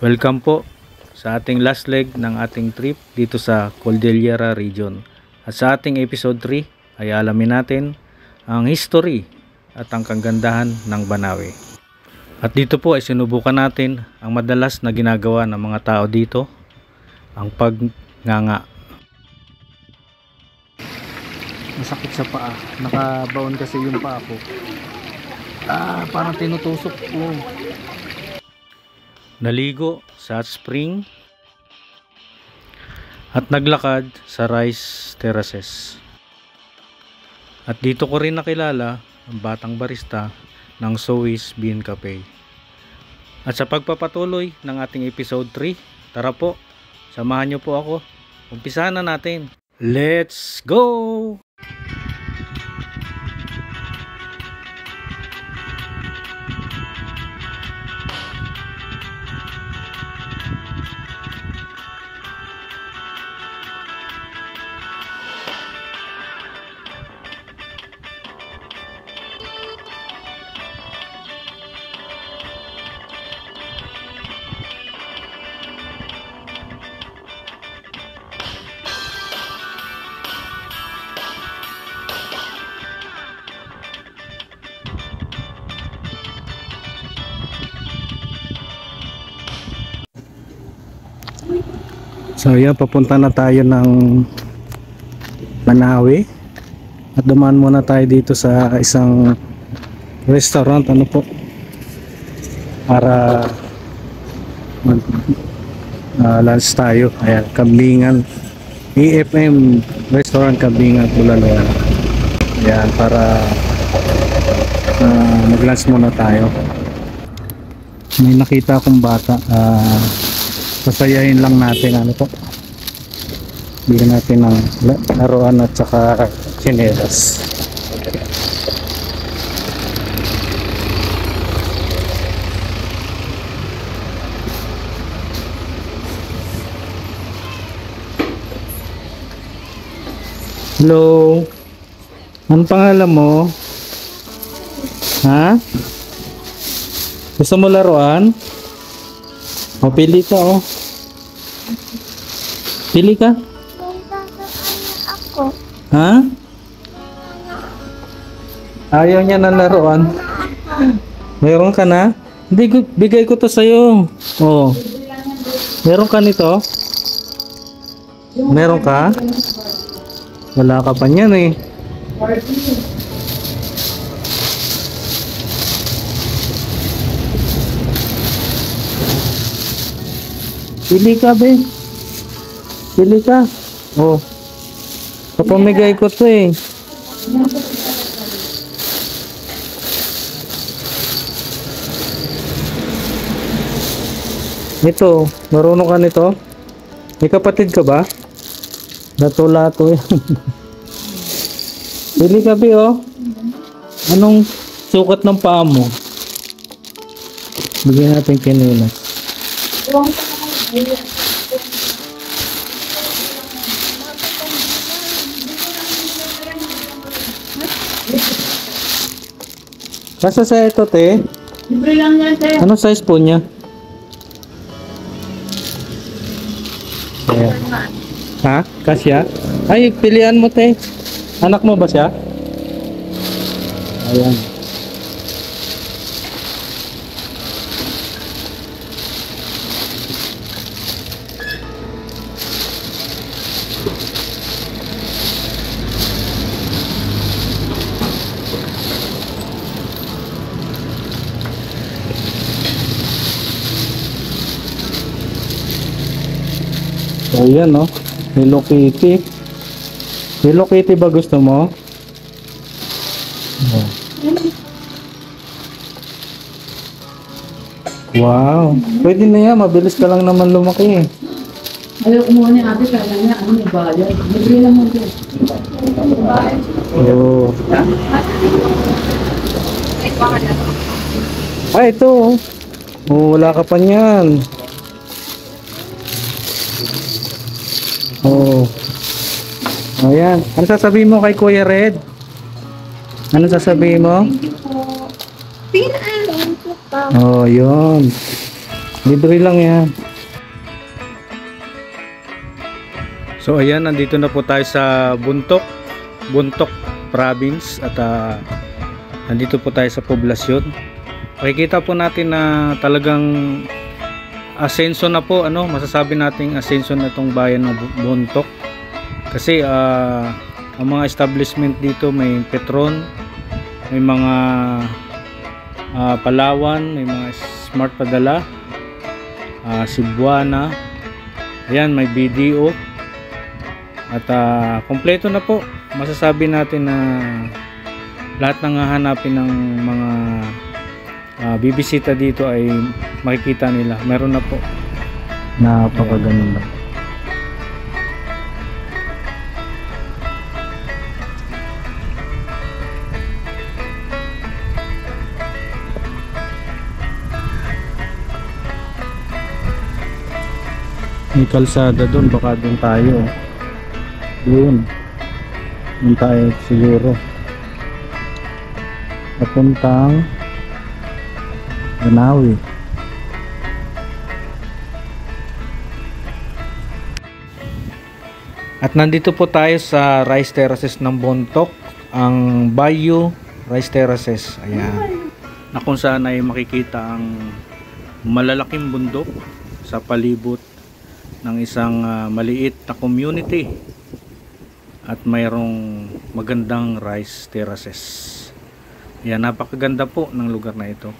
Welcome po sa ating last leg ng ating trip dito sa Cordillera Region. At sa ating episode 3 ay alamin natin ang history at ang kagandahan ng Banawe. At dito po ay sinubukan natin ang madalas na ginagawa ng mga tao dito, ang pagnganga. Masakit sa paa, nakabaon kasi yung paa ko. Parang tinutusok ko. Naligo sa hot spring at naglakad sa rice terraces. At dito ko rin nakilala ang batang barista ng Sois Bean Cafe. At sa pagpapatuloy ng ating episode 3, tara po, samahan niyo po ako. Umpisahan na natin. Let's go! So yan, papunta na tayo ng Banawe at dumaan muna tayo dito sa isang restaurant para mag lunch tayo. Ayan, Kambingan AFM Restaurant, Kambingan, Bulalo. Ayan, para mag lunch muna tayo. May nakita akong bata, pasayahin lang natin bigyan natin ng laruan at saka tsinelas. Hello, anong pangalan mo? Ha? Gusto mo laruan? O, pili ka Pili ka? Ako. Ha? Ayaw niya ng laruan. Meron ka na? Hindi, bigay ko to sa'yo. Oh. Meron ka nito? Meron ka? Wala ka pa niyan eh. Pili ka, be. Pili ka. Oh. Kapamigay ko to eh. Ito, marunong ka nito? May kapatid ka ba? Lato-lato yan. Pili ka, be, oh. Anong sukat ng paa mo? Bigyan natin kinilas. Kasa sa ito, te? Libre lang yan, te. Ano size po niya? Ayan. Ha? Kasya? Ay, pilihan mo, te. Anak mo ba siya? Ayan. So, ayan, no? Hello Kitty. Hello Kitty ba gusto mo? Oh. Wow. Pwede na yan. Mabilis ka lang naman lumaki eh. Ayaw kumuha ni ate, kaya niya, may bayad. Libre lang mo, te. Oh. Ay, ito. Oh, wala ka pa niyan. Oh. Ayan. Ano sasabihin mo kay Kuya Red? Ano sasabihin mo? Pinaalam ko pa. Oh, yun. Libre lang yan. So ayan, nandito na po tayo sa Bontoc Province at nandito po tayo sa poblasyon. Makikita po natin na talagang asenso na po, masasabi nating asenso na itong bayan ng Bontoc. Kasi ang mga establishment dito may Petron, may mga Palawan, may mga Smart Padala, Cebuana, ayan, may BDO. At kompleto na po. Masasabi natin na lahat ng hahanapin ng mga bibisita dito ay makikita nila. Meron na po. Napakaganda. May kalsada doon, baka doon tayo. Doon tayo siguro papuntang Banawi. At nandito po tayo sa Rice Terraces ng Bontoc, ang Bayou Rice Terraces. Ayan, na kung saan ay makikita ang malalaking bundok sa palibot ng isang maliit na community. At mayroong magandang rice terraces. Yan, napakaganda po ng lugar na ito.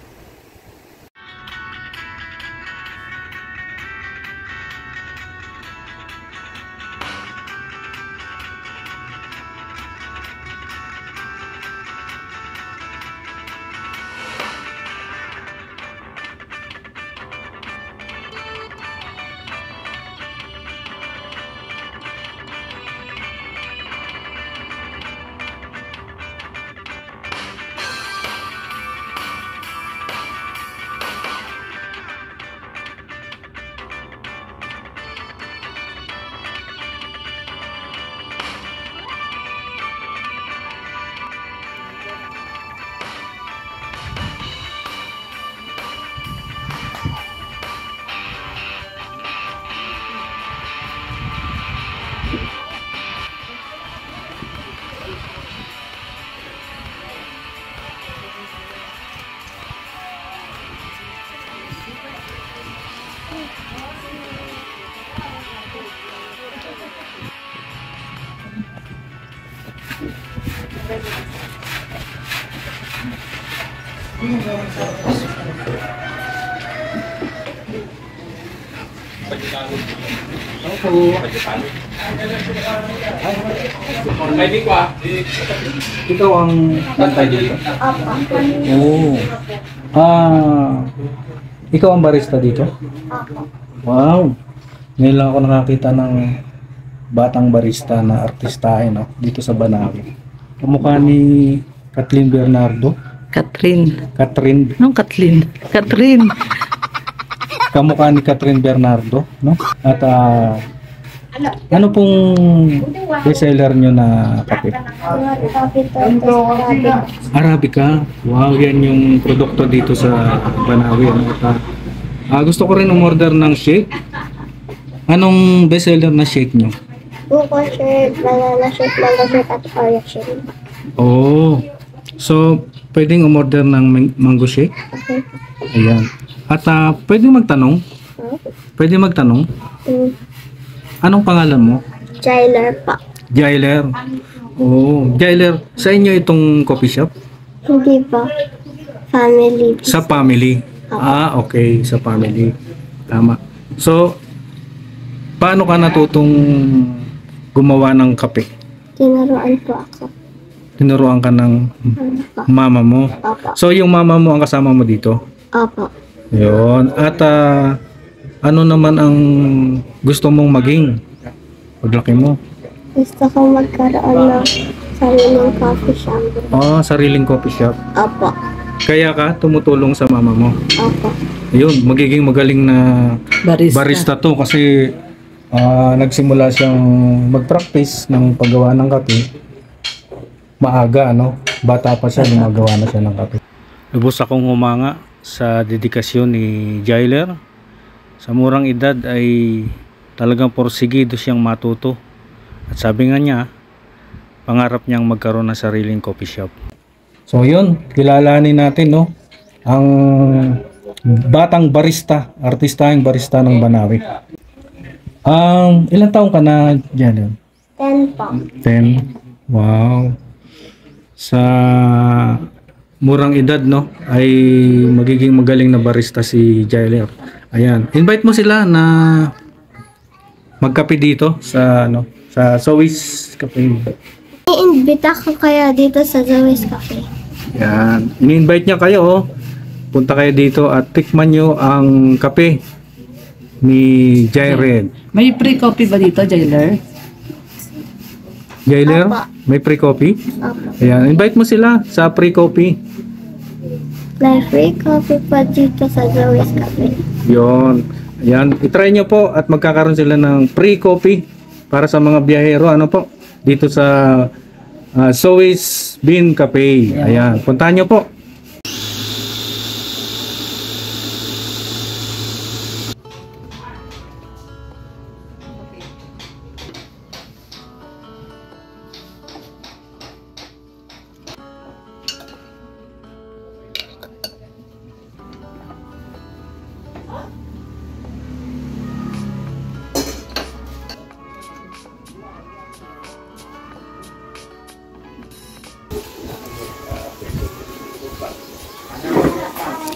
Ikaw ang bantay dito? Oo. Ikaw ang barista dito? Wow. Ngayon lang ako nakakita ng batang barista na artistahin dito sa Banawi. Kamukha ni Kathleen Bernardo. Catherine. Anong Kathleen? Catherine. Kamukha ni Catherine Bernardo, no? At ano pong bestseller nyo na kape? Arabica. Wow, yan yung produkto dito sa Banawi. Gusto ko rin umorder ng shake. Anong bestseller na shake nyo? Buko shake, banana shake, mango shake, at oreo shake. Oh, so pwedeng umorder ng mango shake? Okay. Ayan. At pwedeng magtanong? Pwede magtanong? Anong pangalan mo? Jailer pa. Jailer. Oh, Jailer, sa inyo itong coffee shop? Hindi pa. Family. Sa family. Okay, sa family. Tama. So, paano ka natutong gumawa ng kape? Tinuruan po ako. Tinuruan ka ng mama mo? Opo. So, yung mama mo ang kasama mo dito? Opo. Yun. At ano naman ang gusto mong maging paglaki mo? Gusto ko magkaroon ng sariling coffee shop. Sariling coffee shop. Opo. Kaya ka tumutulong sa mama mo? Opo. Ayun, magiging magaling na barista to kasi nagsimula siyang mag-practice ng paggawa ng kape. Maaga, bata pa siya, gumagawa na siya ng kape. Lubos akong humanga sa dedikasyon ni Jailer Sa murang edad ay talagang porsigido siyang matuto. At sabi nga niya, pangarap niyang magkaroon ng sariling coffee shop. So yun, kilalanin natin no, ang batang barista, artistahing barista ng Banawi. Ilang taong ka na dyan? 10 po. 10. Wow. Sa murang edad no, ay magiging magaling na barista si Jailer. Ayan, invite mo sila na magkape dito sa sa Zoe's Cafe. I-invita ko kaya dito sa Zoe's Cafe. Yan, ini-invite niya kayo. Oh. Punta kayo dito at tikman nyo ang kape ni Jaired. May free coffee ba dito, Jailer? Jailer, Apa. may free coffee? Opo. Ayan, invite mo sila sa free coffee. May free coffee pa dito sa Zoe's Cafe. Yon. Ayan, itry nyo po at magkakaroon sila ng free coffee para sa mga biyahero. Ano po? Dito sa Zoe's Bean Cafe. Ayan, puntahan nyo po.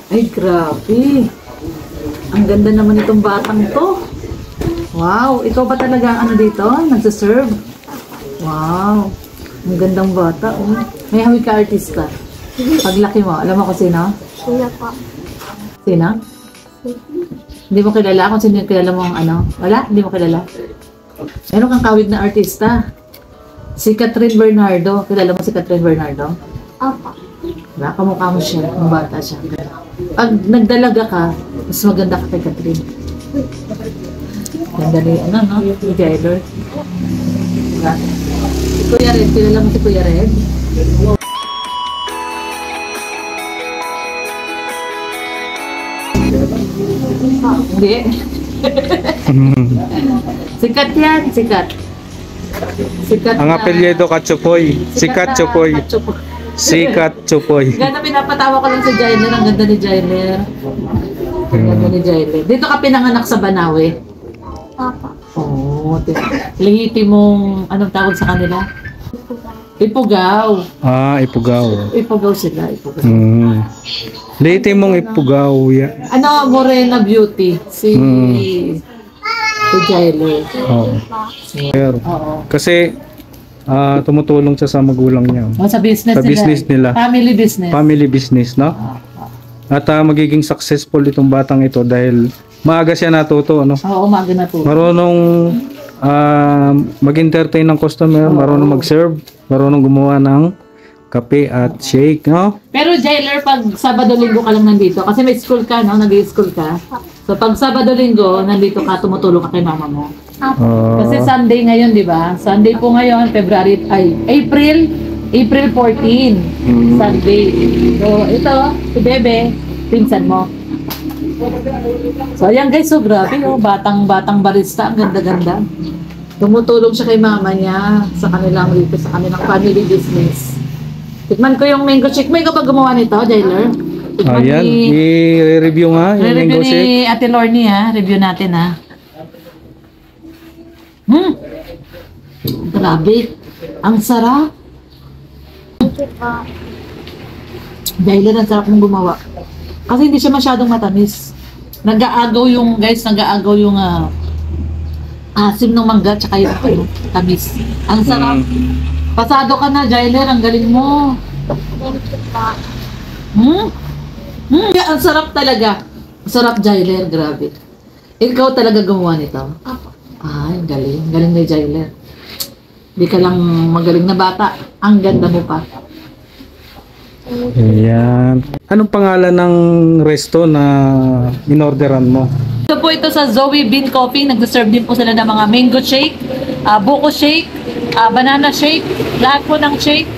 Ay, grabe. Ang ganda naman itong batang to. Wow, ikaw ba talaga ang ano dito? Nagsaserve? Wow. Ang gandang bata. Oh. May hawig ka artista. Paglaki mo, alam mo kung sino? Sino po? Sino? Hindi mo kilala kung sino yung kilala mo ang ano? Wala? Hindi mo kilala? Meron kang kawig na artista. Si Catherine Bernardo. Kilala mo si Catherine Bernardo? Opo. Diba? Kamukha mo siya. Kung bata siya. Pag nagdalaga ka, mas maganda ka kay Catherine. Ganda rin, ano, no? Si Jailer. Diba? Si Kuya Red. Kilala mo si Kuya Red? Hindi. Sikat yan, sikat. Sikat Ang na- apelyido Katsupoy. Sikat na Chupoy. Katsupoy. Sikat Chupoy. Ganda, pinapatawa ko lang si Jailer. Ang ganda ni Jailer. Ang ganda ni Jailer. Dito ka pinanganak sa Banawi. Opo. Oo. Lihiti mong, anong tawag sa kanila? Ipugaw. Ipugaw. Ipugaw sila, ipugaw. Late mong ipugaw. Yeah. Ano, Morena Beauty. Si Jailer. Oo. Pero, Oo. kasi tumutulong siya sa magulang niya. Oh, sa business Sa nila. business nila. Family business. Family business, no? At magiging successful itong batang ito dahil maaga siya natuto, ano? Oo, umaga na po. Marunong mag-entertain ng customer, marunong mag-serve, marunong gumawa ng kape at shake, no? Pero Jailer, pag Sabado-Linggo ka lang nandito, kasi may school ka, no? Nag-i-school ka. So pag Sabado-Linggo, nandito ka, tumutulong ka kay mama mo. Kasi Sunday ngayon, di ba? Sunday po ngayon, April 14, Sunday. So ito, si Bebe, pinsan mo. So ayan guys, so grabe, oh, batang barista, ang ganda-ganda. Tumutulong siya kay mama niya sa kanilang family business. Tikman ko yung mango shake. May ikaw ba gumawa nito, Jailer? Tikman Ayan, i-review nga yung Re-review mango ni shake. Ate Lorne, ha? Review natin, ha? Grabe. Ang sarap. Jailer, ang sarap mong gumawa. Kasi hindi siya masyadong matamis. Nag-aagaw yung asim ng mangga tsaka yung tamis. Ang sarap. Pasado ka na, Jailer. Ang galing mo. Ang sarap talaga. Ang sarap, Jailer. Grabe. Ikaw talaga gumawa nito? Opo. Ay, galing. Galing ni Jailer. Hindi ka lang magaling na bata. Ang ganda mo pa. Ayan. Anong pangalan ng resto na inorderan mo? Ito sa Zoe Bean Coffee. Nag-serve din po sila ng mga mango shake, buko shake, banana shake, lahat po ng shake.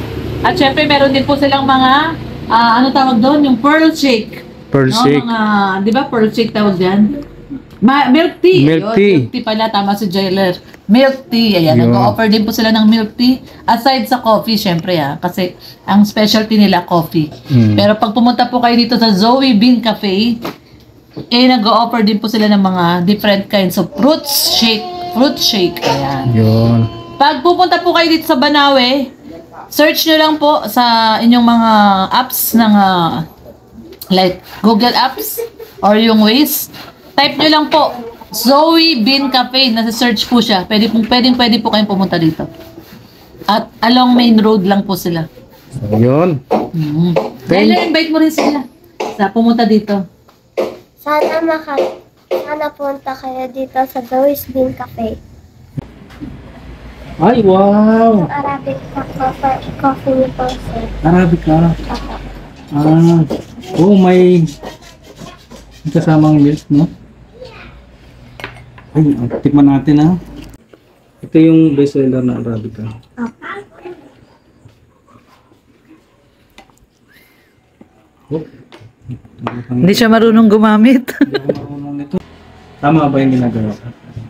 At syempre meron din po silang mga, ano tawag doon? Yung pearl shake. Pearl No, shake. mga, di ba pearl shake tawag dyan? Milk tea. Milk Yun, tea. milk tea pala. Tama si Jailer. Milk tea. Ayan, Yun. nag-offer din po sila ng milk tea. Aside sa coffee, syempre kasi ang specialty nila, coffee. Pero pag pumunta po kayo dito sa Zoe Bean Cafe, nag-offer din po sila ng mga different kinds of fruit shake. Ayan. Yun. Pag pupunta po kayo dito sa Banawe, search nyo lang po sa inyong mga apps ng like Google Apps or yung Waze. Type nyo lang po Zoe Bean Cafe, nasa search po siya. Pwede po kayong pumunta dito. At along main road lang po sila. So, yun. Dahil invite mo rin sila sa pumunta dito. Sana punta kayo dito sa Zoe's Bean Cafe. Ay, wow! Yung Arabic na coffee ni Jose. Arabica. May kasamang milk, no? Ay, tikman natin, ha? Ito yung best seller na Arabica. Oh. Hindi siya marunong gumamit. Hindi ako marunong nito. Tama ba yung ginagawa?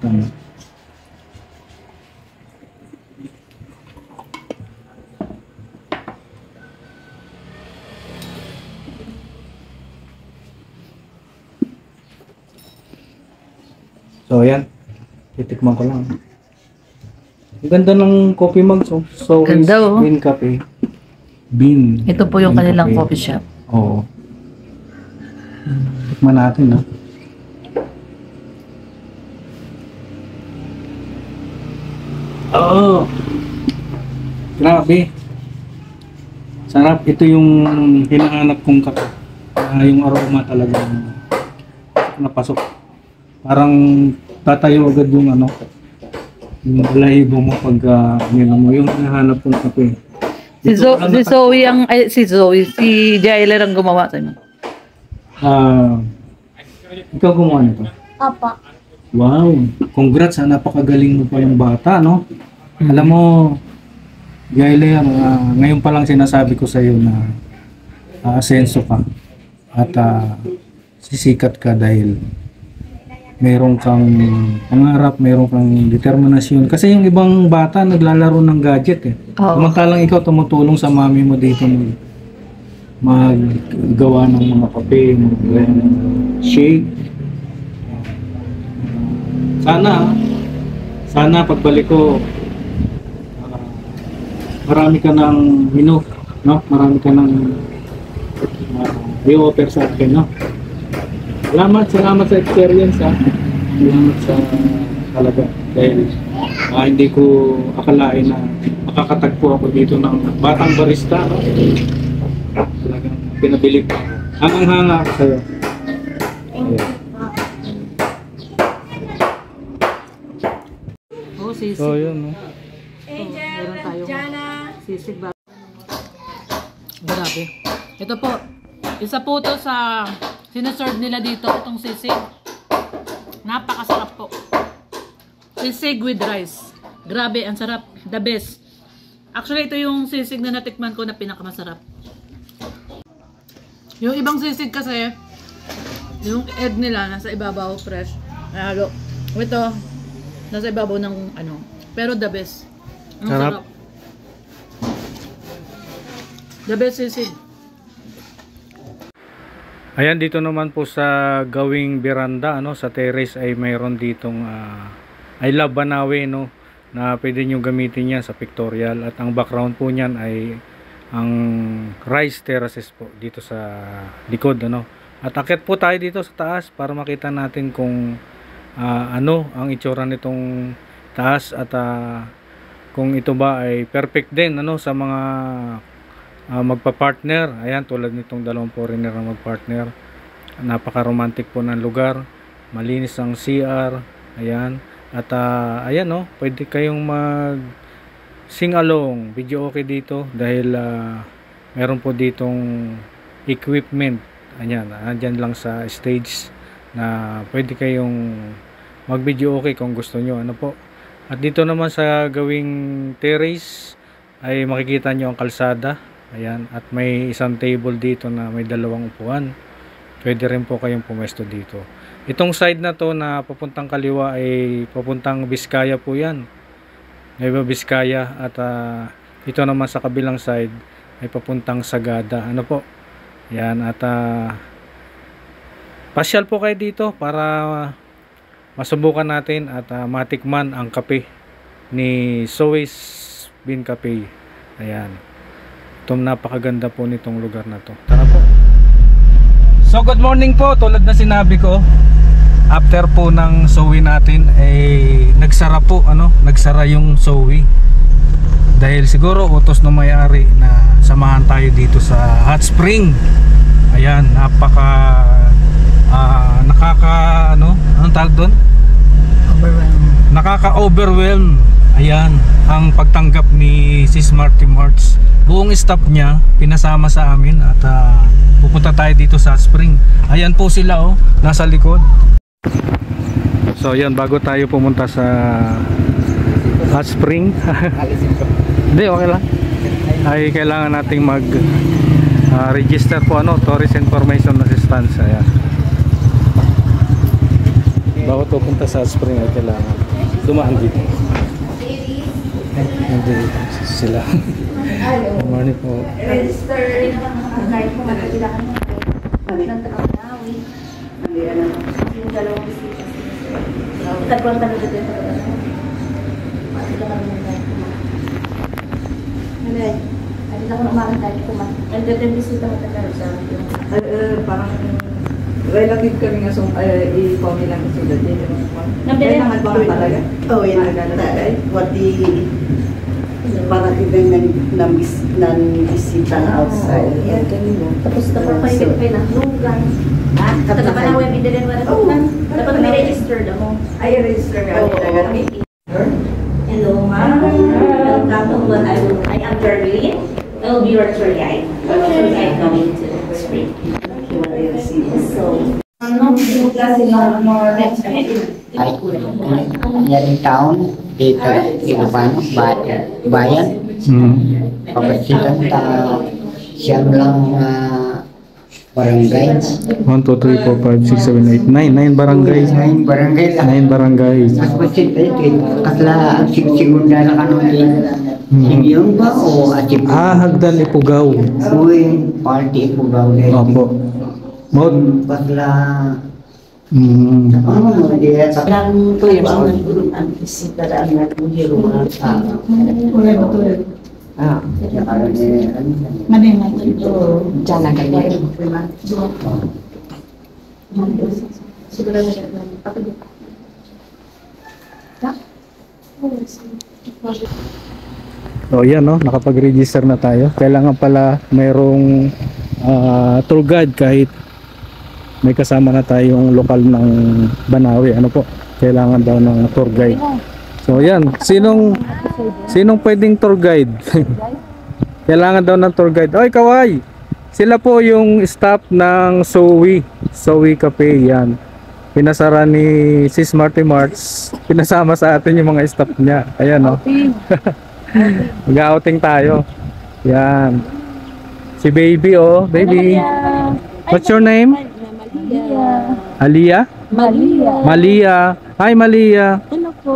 Tama. So, ayan. Titikman ko lang. Ang ganda ng coffee mug. So Ganda, oh. Bean Cafe. Bean. Ito po yung Bean kanilang Cafe. coffee shop. Oo. Tikman natin, ha. Oh. Grabe. Sarap. Ito yung hinahanap kong kape. Yung aroma talaga napasok. Parang tatayo agad yung yung balahibo mo pag mo yung hinahanap kong kape. Si Zoe, si Jailer ang gumawa sa inyo. Ikaw gumawa nito? Opo. Wow, congrats, napakagaling mo pa yung bata, no? Alam mo, Jailer, ngayon pa lang sinasabi ko sa iyo na aasenso ka at sisikat ka dahil meron kang pangarap, meron kang determinasyon. Kasi yung ibang bata naglalaro ng gadget, eh. Oo. Samantalang ikaw tumutulong sa mami mo dito maggawa ng mga kape, maggawa ng shake. Sana pagbalik ko marami ka ng menu, no? Marami ka ng i-offer sa akin, no? Salamat sa experience, ha. Salamat sa talaga dahil hindi ko akalain na makakatagpo ako dito ng batang barista, no? Talagang pinabilib ko. Hangang-hanga ako sa'yo. Oh, sisig. So, yun, no? Meron tayong sisig ba? Grabe. Ito po. Isa po to sa sinaserve nila dito. Itong sisig. Napakasarap po. Sisig with rice. Grabe, ang sarap. The best. Actually, ito yung sisig na natikman ko na pinakamasarap. Yung ibang sisig kasi, yung egg nila nasa ibabaw, fresh. Halo. Ito, nasa ibabaw ng pero the best. Ang Sarap. The best sisig. Ayan, dito naman po sa gawing beranda, sa terrace ay mayroon ditong I Love Banawe, no, na pwede nyo gamitin yan sa pictorial, at ang background po niyan ay ang rice terraces po dito sa likod, at akit po tayo dito sa taas para makita natin kung ang itsura nitong taas at kung ito ba ay perfect din sa mga magpa-partner. Ayan, tulad nitong dalawang foreigner na mag-partner. Napaka-romantic po ng lugar. Malinis ang CR. Ayan. At ayan, pwede kayong mag sing along, video okay dito dahil meron po ditong equipment. Ayan, andyan lang sa stage na pwede kayong mag video okay kung gusto nyo. At dito naman sa gawing terrace ay makikita nyo ang kalsada. Ayan, at may isang table dito na may dalawang upuan. pwede rin po kayong pumesto dito. Itong side na to na papuntang kaliwa ay papuntang Biskaya po yan. Nueva Biskaya. At ito naman sa kabilang side ay papuntang Sagada. Ano po? Yan. At pasyal po kayo dito para masubukan natin at matikman ang kape ni Zoe's Bean Cafe. Ayan. Itong napakaganda po nitong lugar na to. Tara po. So good morning po. Tulad na sinabi ko, after po ng Zoe natin ay nagsara po, nagsara yung Zoe. Dahil siguro utos ng may-ari na samahan tayo dito sa hot spring. Ayan, anong tawag doon? Nakaka-overwhelm. Ayan, ang pagtanggap ni Sis Marty Marts. Buong staff niya pinasama sa amin at pupunta tayo dito sa spring. Ayan po sila nasa likod. So ayan, bago tayo pumunta sa hot spring hindi, okay lang, ay kailangan nating mag register po Tourist Information Assistance. Ayan, bago pupunta sa hot spring ay kailangan dumaan dito. Nandito sila. Good morning po. Register kahit kung magkailangan mo ng Tawi. Yung dalawang bisita. Tagwang talaga din sa talaga. Makita kami ng kahit kumain. Hindi ako naman kahit kumain. And then bisita mo talaga sa amin. Parang relative kami nga i-form nilang sulat din. Kaya naman ba talaga? Oh, yan. What the parang ibang nan-bisita outside. Yan, ganun. Tapos dapat pa yung pinahulugan. Dapat na web din wala tunan. Dapat may register mo. Ay, register nga. Hello, ma'am. Welcome to what I am Darlene. I will be your tour guide. Tour guide coming to spring. So, yung klase ng more Yan town dito Ilocano, bayan. Kapasitan siyam lang barangay. 1, 2, 3, 4, 5, 6, 7, 8, 9 barangay. 9 barangay lang. 9 barangay. Mas pasita ito. Kasla ang segunda na kanong yung ba o atip? Hagdan Ipugaw. Uy, party po ba? Opo. Mod. Kasla Mm. ano dia sa Ilang players ang nagulong ang bisita na ang nagulong mga Manay ito. Diyan na ganyan. Siguro na ganyan. So yan nakapag-register na tayo. Kailangan pala mayroong tour guide kahit may kasama na tayong lokal ng Banawe. Kailangan daw ng tour guide. So yan, sinong pwedeng tour guide? Kailangan daw ng tour guide. Oy, kaway! Sila po yung staff ng Zoe Cafe. Yan, pinasara ni Sis Marty Marts. Pinasama sa atin yung mga staff niya. Ayan mag-outing tayo. Yan, si baby baby. What's your name? Aliyah? Malia. Hi Malia. Ano po?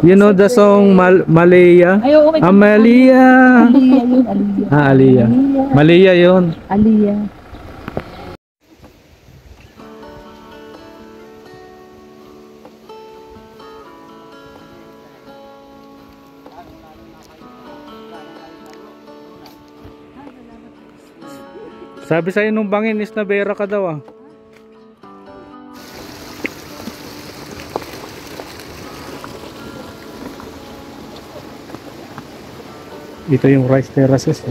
You know the song Malaya? Malia. Aliyah. Malia yun. Aliyah. Sabi sa'yo nung bangin is Navera ka daw Ito yung rice terraces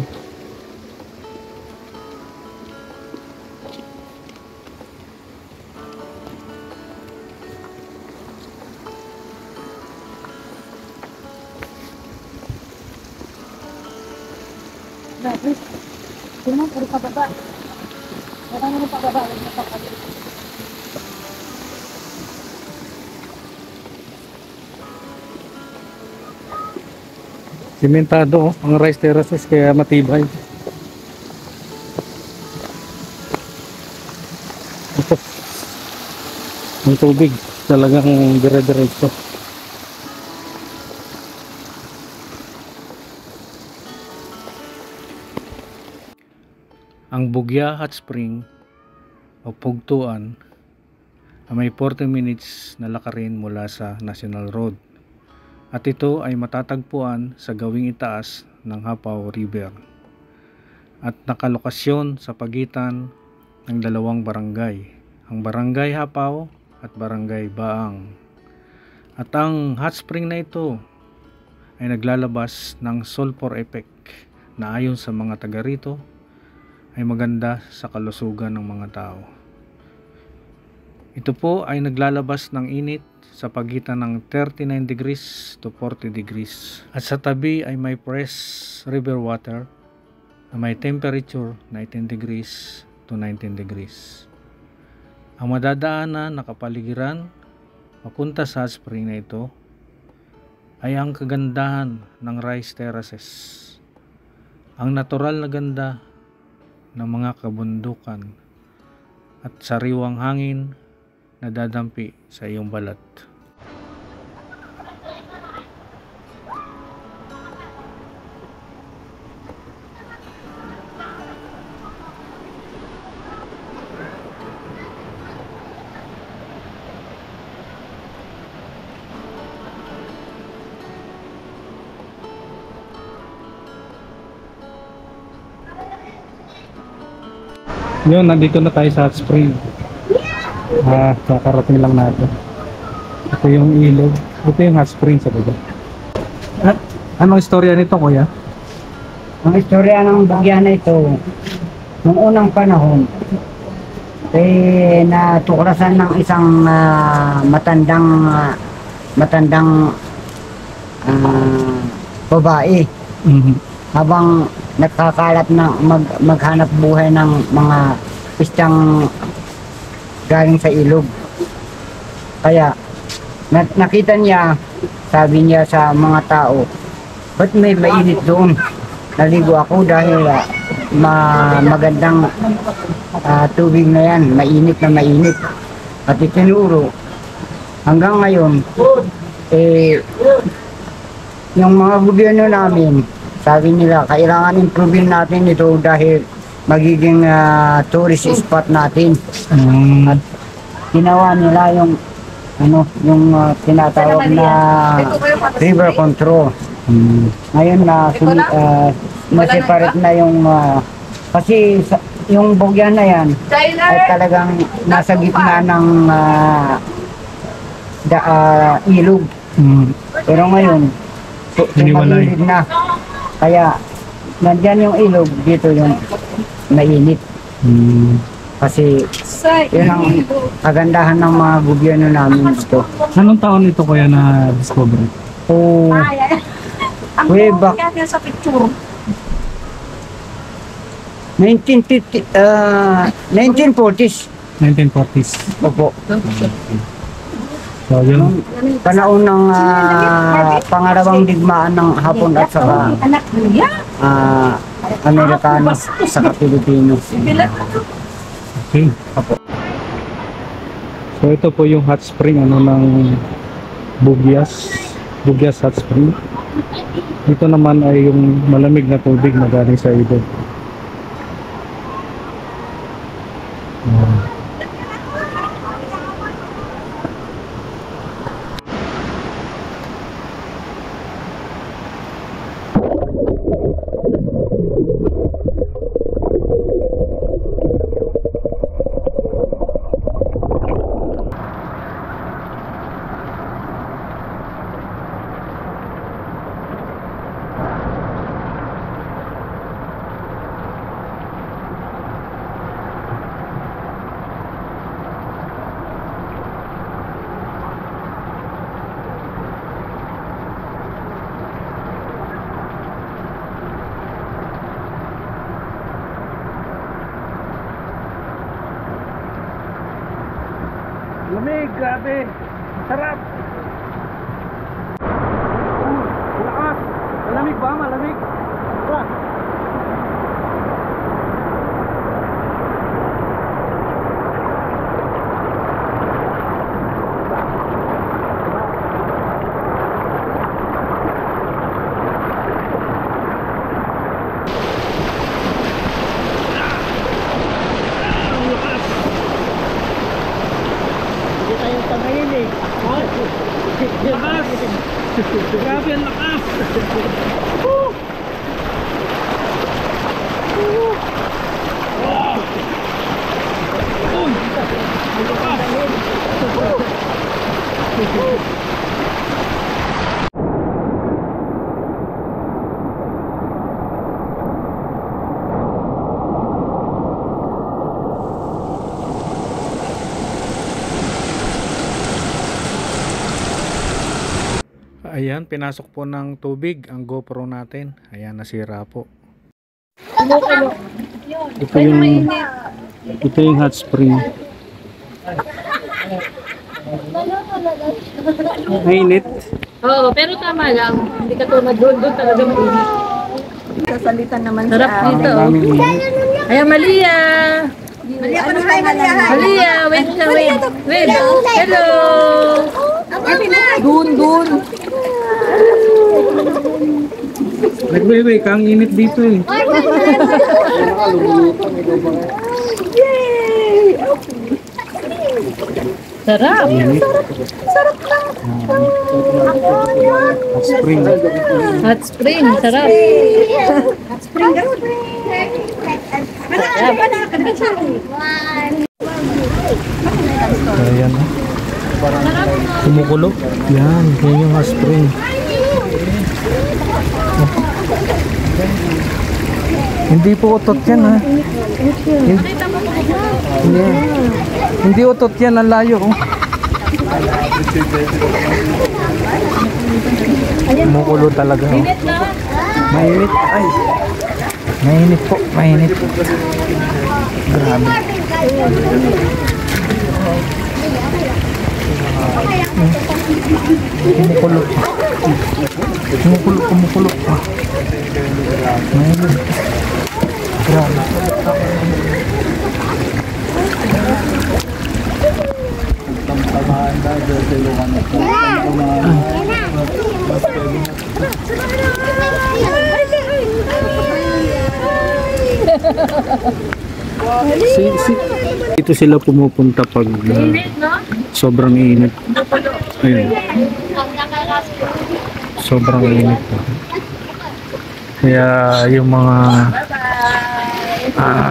Simentado ang rice terraces kaya matibay. Ang tubig talagang dire-diretso. Ang Bugya Hot Spring o Pugtuan ay may 40 minutes na lakarin mula sa National Road. At ito ay matatagpuan sa gawing itaas ng Hapaw River at nakalokasyon sa pagitan ng dalawang barangay, ang Barangay Hapaw at Barangay Baang. At ang hot spring na ito ay naglalabas ng sulfur effect na ayon sa mga taga rito ay maganda sa kalusugan ng mga tao. Ito po ay naglalabas ng init sa pagitan ng 39 degrees to 40 degrees. At sa tabi ay may fresh river water na may temperature 19 degrees to 19 degrees. Ang madadaanan na kapaligiran papunta sa hot spring na ito ay ang kagandahan ng rice terraces, ang natural na ganda ng mga kabundukan at sariwang hangin na dadampi sa iyong balat. Yun, nandito na tayo sa hot spring. Kakarating lang natin. Ito yung ilog. Ito yung hot spring sa baba. Anong istorya nito, kuya? Ang istorya ng Bugya na ito, noong unang panahon, natuklasan ng isang matandang babae. Habang nagkakalat na maghanap buhay ng mga pistang galing sa ilog. Kaya nakita niya, sabi niya sa mga tao, ba't may mainit doon? Naligo ako dahil magandang tubig na yan, mainit na mainit. At itinuro, hanggang ngayon, yung mga gobyerno namin, sabi nila, kailangan improvein natin ito dahil magiging tourist spot natin. At ginawa nila yung tinatawag na river control. Ngayon na-separate na yung kasi yung Bugya na yan ay talagang nasa gitna ng ilog. Pero ngayon tumagilid na. Kaya nandyan yung ilog, dito yung mainit. Kasi yun ang kagandahan ng mga gobyerno namin dito. Anong taon ito kuya na discovery? Way back 1940s. 1940s. Opo. So yun. Panahon ng pangalawang digmaan ng Hapon at saka Amerikano saka Pilipino. Okay. So ito po yung hot spring ng Bugyas Hot Spring. Ito naman ay yung malamig na tubig na galing sa ilog. Lamig, grabe. Sarap. Lakas. Malamig ba? Malamig. Wah. Grabe ang lakas. Ayan, pinasok po ng tubig ang GoPro natin. Ayan, nasira po. Ito yung hot spring. Mainit. Oo, pero tama lang. Hindi ka tulad doon talaga mainit. Sasalita naman Sarap siya. dito. Ayan, Malia! Malia, wait ka, wait. Wait, hello! Dun. Nagweway, kang init dito eh. Sarap! Hot spring. Hot spring, sarap. Ayan. Kumukulo. Yan yung hot spring. Hindi po utot yan ha. Hindi utot yan, ang layo. Oh. Kumukulo talaga. Oh. Mainit. Ay. Mainit po. Mainit. Grabe. Kumukulo. Kumukulo. Mainit. Grabe. Dito sila pumupunta pag sobrang init. Ayun. Sobrang init. Kaya yung mga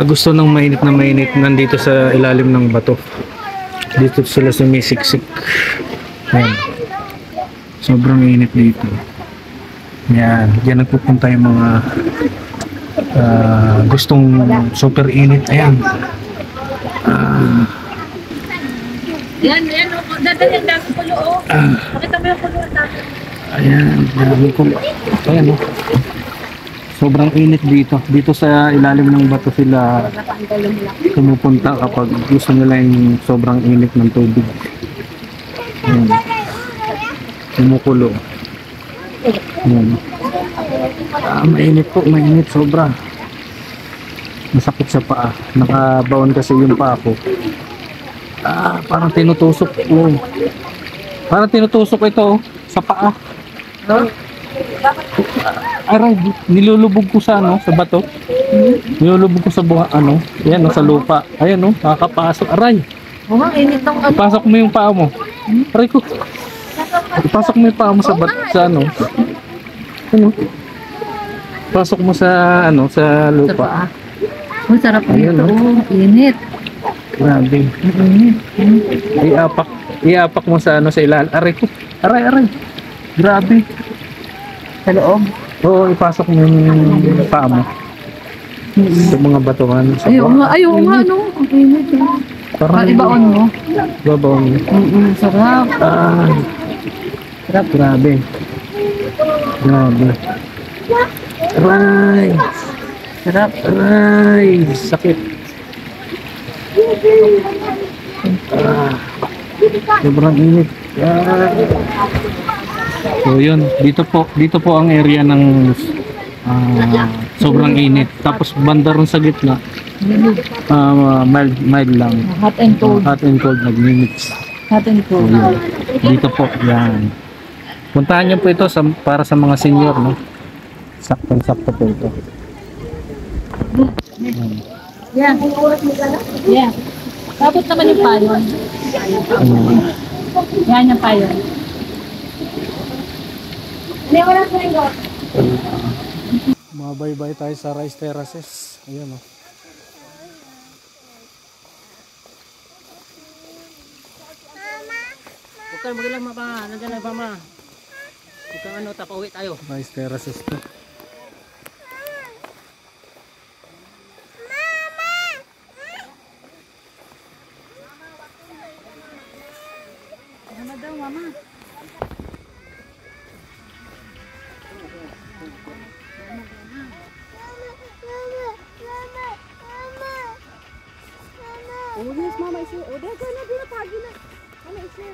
gusto ng mainit na mainit nandito sa ilalim ng bato. Dito sila sumisiksik. Ayan. Sobrang init dito. Yan. Diyan nagpupunta yung mga gustong super init. Ayan. Yan, dadalhin lang ko pulo, oh. Pakita mo yung pulo natin. Ayan. Ayan, oh. Sobrang init dito. Dito sa ilalim ng bato sila pumupunta kapag gusto nila yung sobrang init ng tubig. Ayan. Kumukulo. Ayan. Mainit po, mainit sobra. Masakit sa paa. Nakabaon kasi yung paa ko. Parang tinutusok. Oh. Parang tinutusok ito sa paa. Aray, nilulubog ko sa sa bato. Nilulubog ko sa ayan sa lupa. Ayan nakakapasok. Aray. Init ang Ipasok mo yung paa mo. Aray ko. Ipasok mo yung paa mo sa Pasok mo sa sa lupa. Ang sarap dito, oh. Init. Grabe. Iapak mo sa sa ilalim. Aray ko. Aray. Grabe. Sa loob. Oo, ipasok mo yung paa mo. Sa mga batuhan. Ayaw nga, no? Ang init, eh. Parang ibaon mo. Ibaon mo. Sarap. Sarap. Grabe. Aray. Sarap. Aray. Sakit. Sobrang init. So yun, dito po ang area ng sobrang init. Tapos banda ron sa gitna, mild lang. Hot and cold. Hot and cold nag-mix. Hot and cold. Dito po, yan. Puntahan niyo po ito para sa mga senior, no? Saktong-sakto po ito. Yeah. Tapos naman yung payon. Yan yung payo. Hindi, wala sa rin ko. Mabaybay tayo sa rice terraces. Ayan o. Huwag ka magilang mama. Nandiyan na mama. Huwag kang ano, tapauwi tayo. Rice terraces to. Mama daw, mama. Oh, yes, mama, isi. Oh, dito na, dito pagi na. Ano, isi.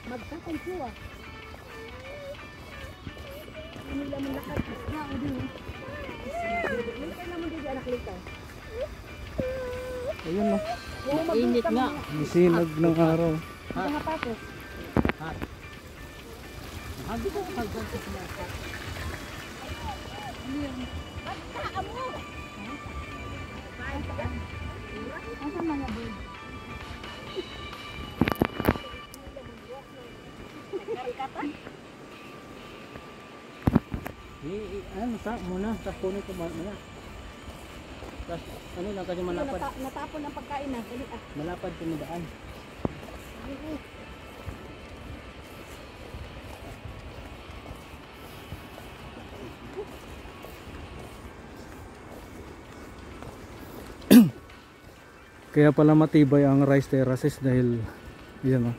Magkakay siya. Ano lang ang lakad? Na, o din. Lintay naman din anak lintay. Ayan o. Init nga. Sinag ng araw. Mga tapos. Habi ko pagkakit sa sinasa. Ang mga bird. Ano sa muna, tapos kunin ko muna. Tapos ano lang kasi malapad. Natapon ang pagkain na. Dali ah. Malapad tumidaan. Kaya pala matibay ang rice terraces dahil yan o.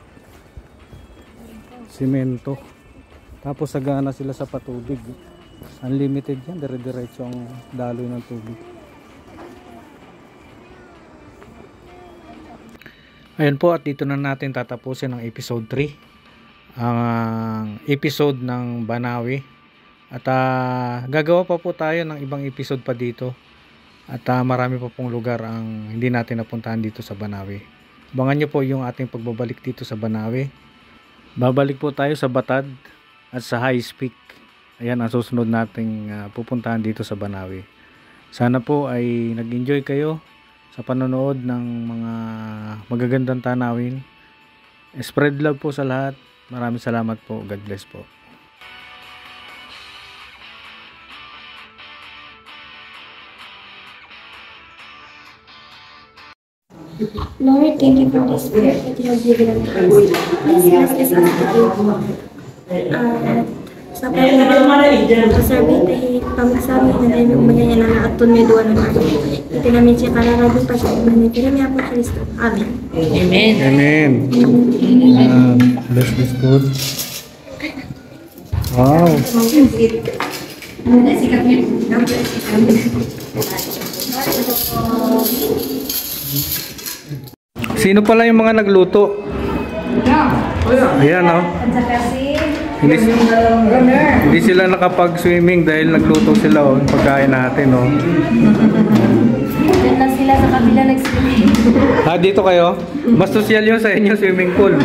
Simento. Tapos sagana sila sa patubig. Unlimited yan. Dire-diretso ang daloy ng tubig. Ayan po, at dito na natin tatapusin ang episode 3. Ang episode ng Banawi. At gagawa pa po tayo ng ibang episode pa dito. At marami pa pong lugar ang hindi natin napuntahan dito sa Banawi. Abangan nyo po yung ating pagbabalik dito sa Banawi. Babalik po tayo sa Batad at sa High Peak. Ayan ang susunod nating pupuntahan dito sa Banawi. Sana po ay nag-enjoy kayo sa panonood ng mga magagandang tanawin. Spread love po sa lahat. Maraming salamat po. God bless po. Lord, thank you for this prayer that you have given unto us. Please bless this as we give. Sa pagkakas, pasarbitahin, pamasami na dahil may umanya niya na naatun may duwa ng ano. Ito namin siya kararagong pasarbitahin ni Pinamaya po Kristo. Amen. Amen. Amen. Bless this food. Wow. Sino pala yung mga nagluto? Ayan o. Hindi sila nakapag-swimming dahil nagluto sila o. Yung pagkain natin o. Diyan lang sila sa kabila nag-swimming. Dito kayo? Mas social yun sa inyo swimming pool.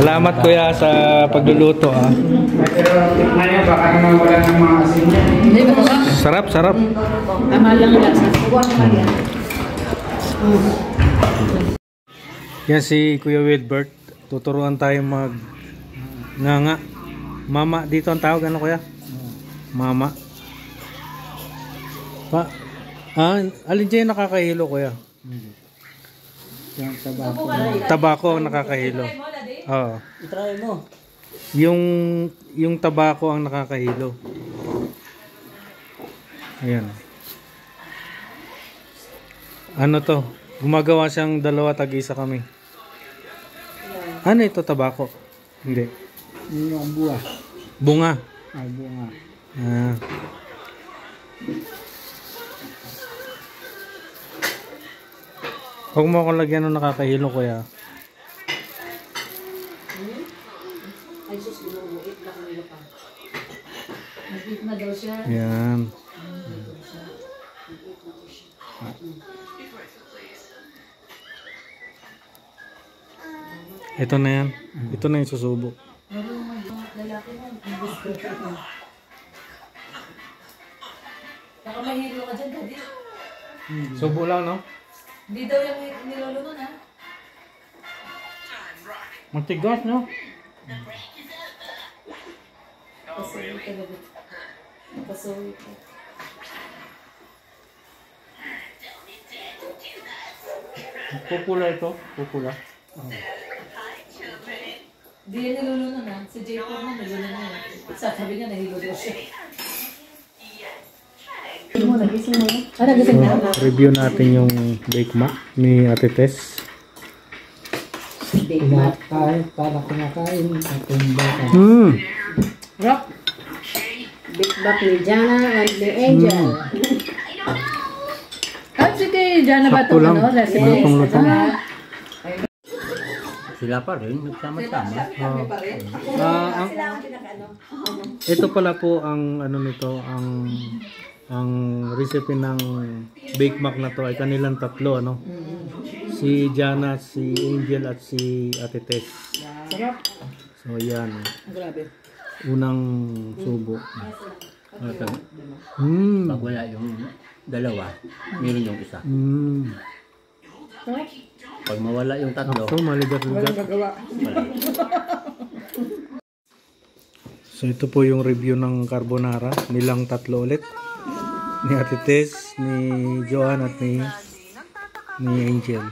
Salamat kuya sa pagluluto ha. Sarap, sarap. Tama lang lang sa Yan si Kuya Wilbert. Tuturuan tayo mag nganga. Mama, dito ang tawag. Ano kuya? Mama. Alin dyan yung nakakahilo kuya? Tabako ang nakakahilo. Oo. I-try mo. Yung tabako ang nakakahilo. Ayan. Ano to? Gumagawa siyang dalawa, tag-isa kami. Ano ito, tabako? Hindi. Yung buwa. Bunga. Bunga. Huwag mo akong lagyan ng nakakahilo kuya. Nag-eat na daw siya. Yan. Ito na yan. Ito na yung susubo. Baka mahilo ka dyan, daddy. Subo lang, no? Hindi daw yung niluluto na. Matigas, no? Pasuwi ka na dito. Pasuwi ka. Pupula ito. Pupula. Hindi yan niluluto na. Si J4 mo niluluto na yan. Sabi niya nahiluluto siya. Nagising mo. So, review natin yung Bake Mac ni Ate Tess. Kumakain, para kumakain. Rock! Big Back ni Jana and ni Angel. At sige, dyan na ba Sakto itong lang. ano? Recipe? Lutong-lutong. Sila pa rin, nagsama-sama. Ito pala po ang ano nito, ang recipe ng Bake Mac na to ay kanilang tatlo, ano? Si Jana, si Angel at si Ate Tess. Sarap. So yan. Grabe. Unang subo. Pag wala yung dalawa, meron yung isa. Pag mawala yung tatlo, So maligat-ligat. So ito po yung review ng carbonara. Nilang tatlo ulit. Ni Ate Tess, ni Joanne at ni Angel.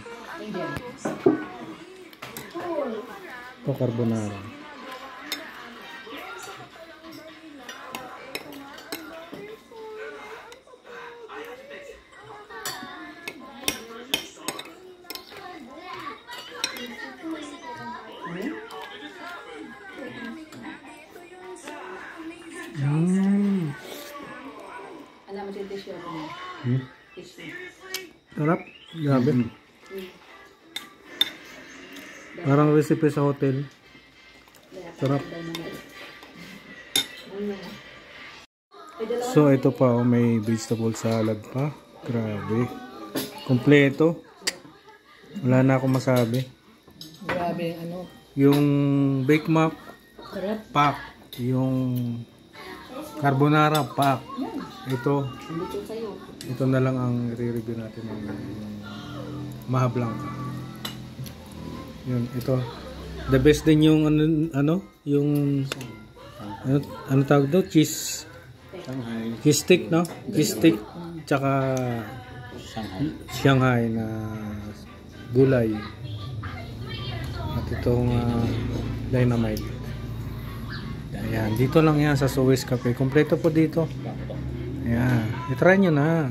Ito carbonara. Alam mo yung tissue ako niya. Sarap. Grabe. Parang recipe sa hotel. Sarap. So ito pa, may vegetable salad pa. Grabe. Kompleto. Wala na akong masabi. Grabe, ano. Yung Bake Mac, Sarap. pack. Yung carbonara, pack. Ito na lang ang i-review natin ng Maha Blanca. Yun, ito. The best din yung yung ano tawag daw? Cheese stick, no? Cheese stick tsaka Shanghai na gulay. At itong dynamite. Ayan, dito lang yan sa Suez Cafe. Kompleto po dito. Ayan, itry nyo na.